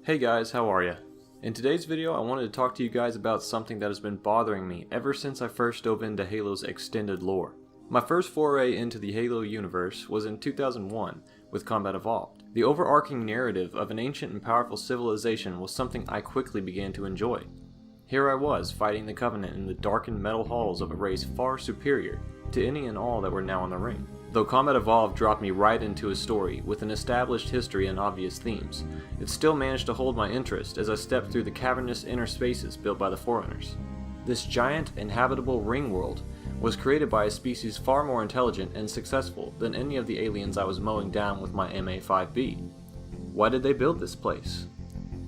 Hey guys, how are ya? In today's video I wanted to talk to you guys about something that has been bothering me ever since I first dove into Halo's extended lore. My first foray into the Halo universe was in 2001 with Combat Evolved. The overarching narrative of an ancient and powerful civilization was something I quickly began to enjoy. Here I was, fighting the Covenant in the darkened metal halls of a race far superior to any and all that were now in the ring. Though Combat Evolved dropped me right into a story with an established history and obvious themes, it still managed to hold my interest as I stepped through the cavernous inner spaces built by the Forerunners. This giant, inhabitable ring world was created by a species far more intelligent and successful than any of the aliens I was mowing down with my MA-5B. Why did they build this place?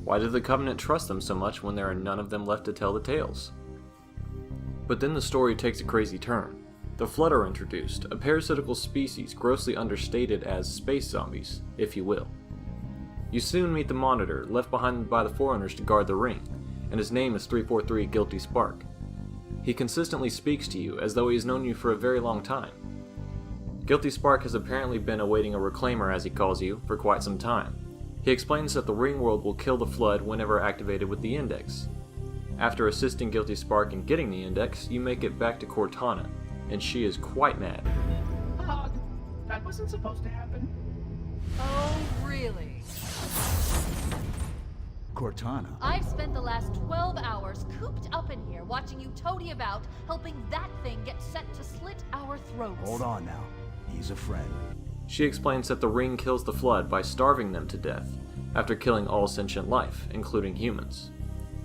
Why did the Covenant trust them so much when there are none of them left to tell the tales? But then the story takes a crazy turn. The Flood are introduced, a parasitical species grossly understated as space zombies, if you will. You soon meet the Monitor, left behind by the Forerunners to guard the ring, and his name is 343 Guilty Spark. He consistently speaks to you as though he has known you for a very long time. Guilty Spark has apparently been awaiting a reclaimer, as he calls you, for quite some time. He explains that the ring world will kill the Flood whenever activated with the Index. After assisting Guilty Spark in getting the Index, you make it back to Cortana, and she is quite mad. Odd. That wasn't supposed to happen. Oh, really? Cortana. I've spent the last 12 hours cooped up in here watching you toady about, helping that thing get set to slit our throats. Hold on now. He's a friend. She explains that the ring kills the Flood by starving them to death, after killing all sentient life, including humans.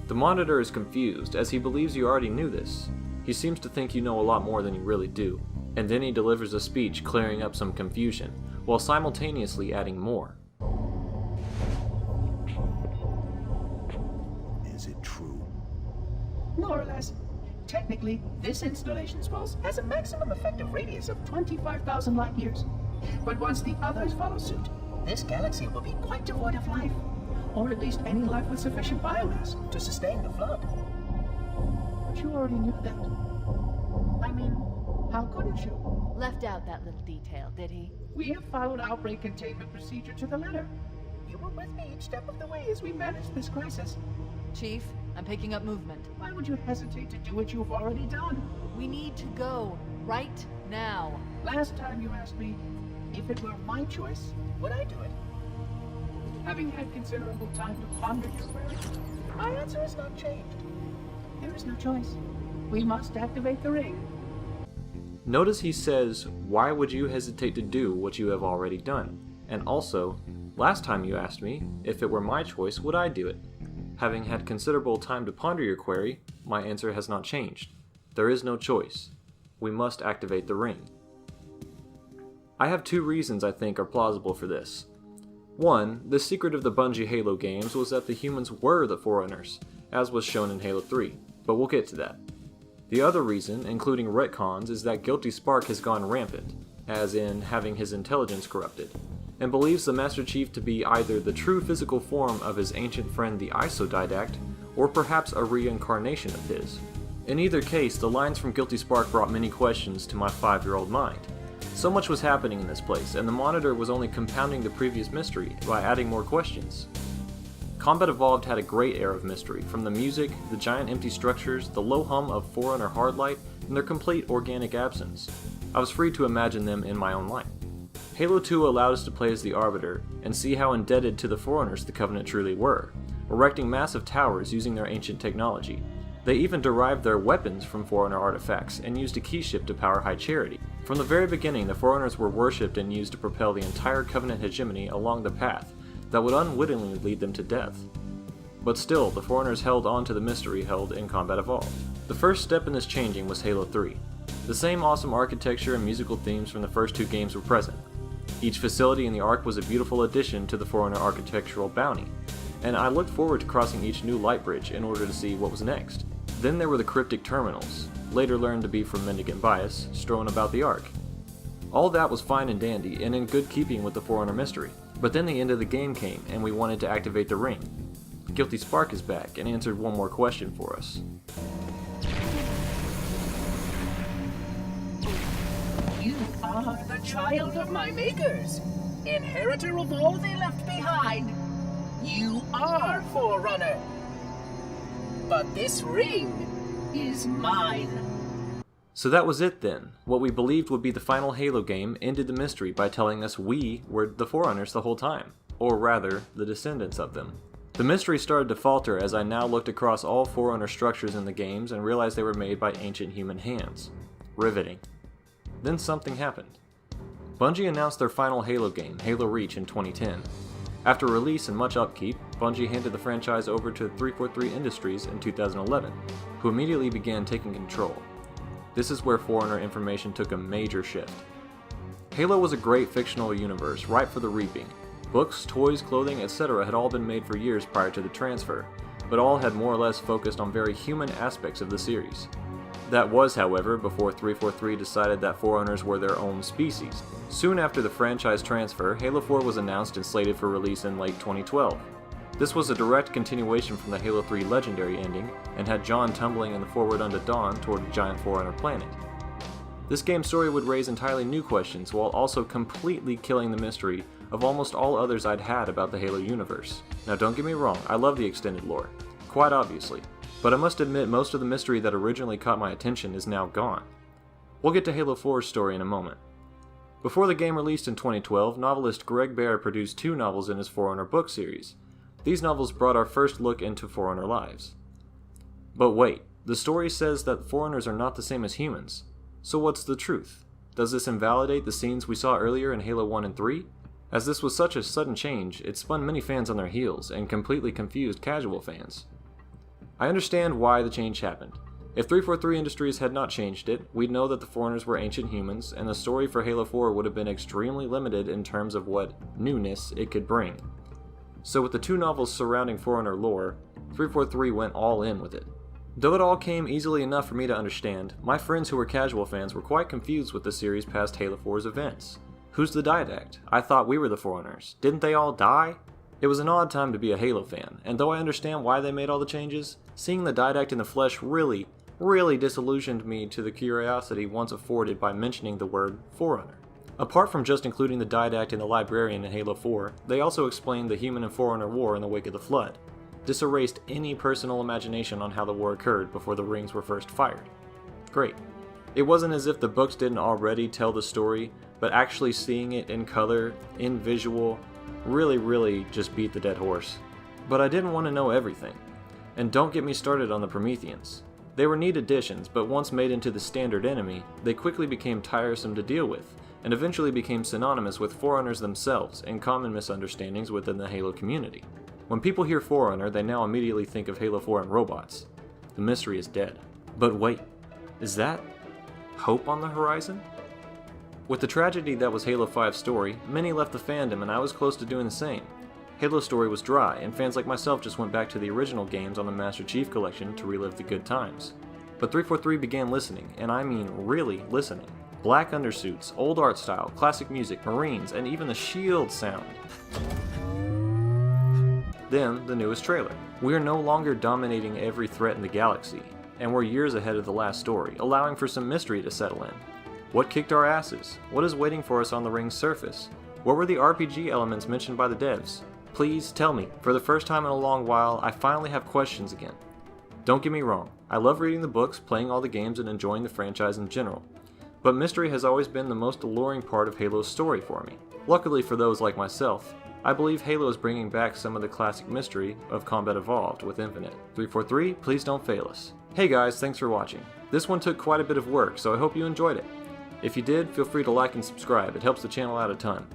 The Monitor is confused, as he believes you already knew this. He seems to think you know a lot more than you really do, and then he delivers a speech clearing up some confusion, while simultaneously adding more. Is it true? More or less. Technically, this installation's pulse has a maximum effective radius of 25,000 light years. But once the others follow suit, this galaxy will be quite devoid of life. Or at least any life with sufficient biomass to sustain the Flood. But you already knew that. I mean, how couldn't you? Left out that little detail, did he? We have followed outbreak containment procedure to the letter. You were with me each step of the way as we managed this crisis. Chief, I'm picking up movement. Why would you hesitate to do what you've already done? We need to go, right now. Last time you asked me, if it were my choice, would I do it? Having had considerable time to ponder your query, my answer has not changed. There is no choice. We must activate the ring. Notice he says, why would you hesitate to do what you have already done? And also, last time you asked me, if it were my choice, would I do it? Having had considerable time to ponder your query, my answer has not changed. There is no choice. We must activate the ring. I have two reasons I think are plausible for this. One, the secret of the Bungie Halo games was that the humans were the Forerunners, as was shown in Halo 3, but we'll get to that. The other reason, including retcons, is that Guilty Spark has gone rampant, as in having his intelligence corrupted, and believes the Master Chief to be either the true physical form of his ancient friend the Isodidact, or perhaps a reincarnation of his. In either case, the lines from Guilty Spark brought many questions to my 5-year-old mind. So much was happening in this place, and the Monitor was only compounding the previous mystery by adding more questions. Combat Evolved had a great air of mystery, from the music, the giant empty structures, the low hum of Forerunner hardlight, and their complete organic absence. I was free to imagine them in my own light. Halo 2 allowed us to play as the Arbiter, and see how indebted to the Forerunners the Covenant truly were, erecting massive towers using their ancient technology. They even derived their weapons from Forerunner artifacts, and used a key ship to power High Charity. From the very beginning, the Forerunners were worshipped and used to propel the entire Covenant hegemony along the path that would unwittingly lead them to death. But still, the Forerunners held on to the mystery held in Combat Evolved. The first step in this changing was Halo 3. The same awesome architecture and musical themes from the first two games were present. Each facility in the Ark was a beautiful addition to the Forerunner architectural bounty, and I looked forward to crossing each new light bridge in order to see what was next. Then there were the cryptic terminals, later learned to be from Mendicant Bias, strewn about the Ark. All that was fine and dandy, and in good keeping with the Forerunner mystery. But then the end of the game came, and we wanted to activate the ring. Guilty Spark is back, and answered one more question for us. You are the child of my makers, inheritor of all they left behind. You are Forerunner. But this ring is mine. So that was it then. What we believed would be the final Halo game ended the mystery by telling us we were the Forerunners the whole time. Or rather, the descendants of them. The mystery started to falter as I now looked across all Forerunner structures in the games and realized they were made by ancient human hands. Riveting. Then something happened. Bungie announced their final Halo game, Halo Reach, in 2010. After release and much upkeep, Bungie handed the franchise over to 343 Industries in 2011, who immediately began taking control. This is where Forerunner information took a major shift. Halo was a great fictional universe, ripe for the reaping. Books, toys, clothing, etc. had all been made for years prior to the transfer, but all had more or less focused on very human aspects of the series. That was, however, before 343 decided that Forerunners were their own species. Soon after the franchise transfer, Halo 4 was announced and slated for release in late 2012. This was a direct continuation from the Halo 3 Legendary ending, and had John tumbling in the forward unto dawn toward a giant Forerunner planet. This game's story would raise entirely new questions, while also completely killing the mystery of almost all others I'd had about the Halo universe. Now don't get me wrong, I love the extended lore, quite obviously, but I must admit most of the mystery that originally caught my attention is now gone. We'll get to Halo 4's story in a moment. Before the game released in 2012, novelist Greg Bear produced 2 novels in his Forerunner book series. These novels brought our first look into Forerunner lives. But wait, the story says that Forerunners are not the same as humans. So what's the truth? Does this invalidate the scenes we saw earlier in Halo 1 and 3? As this was such a sudden change, it spun many fans on their heels and completely confused casual fans. I understand why the change happened. If 343 Industries had not changed it, we'd know that the Forerunners were ancient humans, and the story for Halo 4 would have been extremely limited in terms of what newness it could bring. So with the 2 novels surrounding Forerunner lore, 343 went all in with it. Though it all came easily enough for me to understand, my friends who were casual fans were quite confused with the series past Halo 4's events. Who's the Didact? I thought we were the Forerunners. Didn't they all die? It was an odd time to be a Halo fan, and though I understand why they made all the changes, seeing the Didact in the flesh really disillusioned me to the curiosity once afforded by mentioning the word Forerunner. Apart from just including the Didact and the Librarian in Halo 4, they also explained the human and Forerunner war in the wake of the Flood. This erased any personal imagination on how the war occurred before the rings were first fired. Great. It wasn't as if the books didn't already tell the story, but actually seeing it in color, in visual, really just beat the dead horse. But I didn't want to know everything. And don't get me started on the Prometheans. They were neat additions, but once made into the standard enemy, they quickly became tiresome to deal with, and eventually became synonymous with Forerunners themselves and common misunderstandings within the Halo community. When people hear Forerunner, they now immediately think of Halo 4 and robots. The mystery is dead. But wait, is that hope on the horizon? With the tragedy that was Halo 5's story, many left the fandom and I was close to doing the same. Halo's story was dry, and fans like myself just went back to the original games on the Master Chief Collection to relive the good times. But 343 began listening, and I mean really listening. Black undersuits, old art style, classic music, Marines, and even the shield sound. Then, the newest trailer. We are no longer dominating every threat in the galaxy, and we're years ahead of the last story, allowing for some mystery to settle in. What kicked our asses? What is waiting for us on the ring's surface? What were the RPG elements mentioned by the devs? Please tell me. For the first time in a long while, I finally have questions again. Don't get me wrong, I love reading the books, playing all the games, and enjoying the franchise in general. But mystery has always been the most alluring part of Halo's story for me. Luckily for those like myself, I believe Halo is bringing back some of the classic mystery of Combat Evolved with Infinite. 343, please don't fail us. Hey guys, thanks for watching. This one took quite a bit of work, so I hope you enjoyed it. If you did, feel free to like and subscribe, it helps the channel out a ton.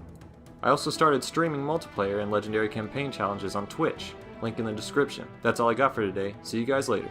I also started streaming multiplayer and legendary campaign challenges on Twitch, link in the description. That's all I got for today, see you guys later.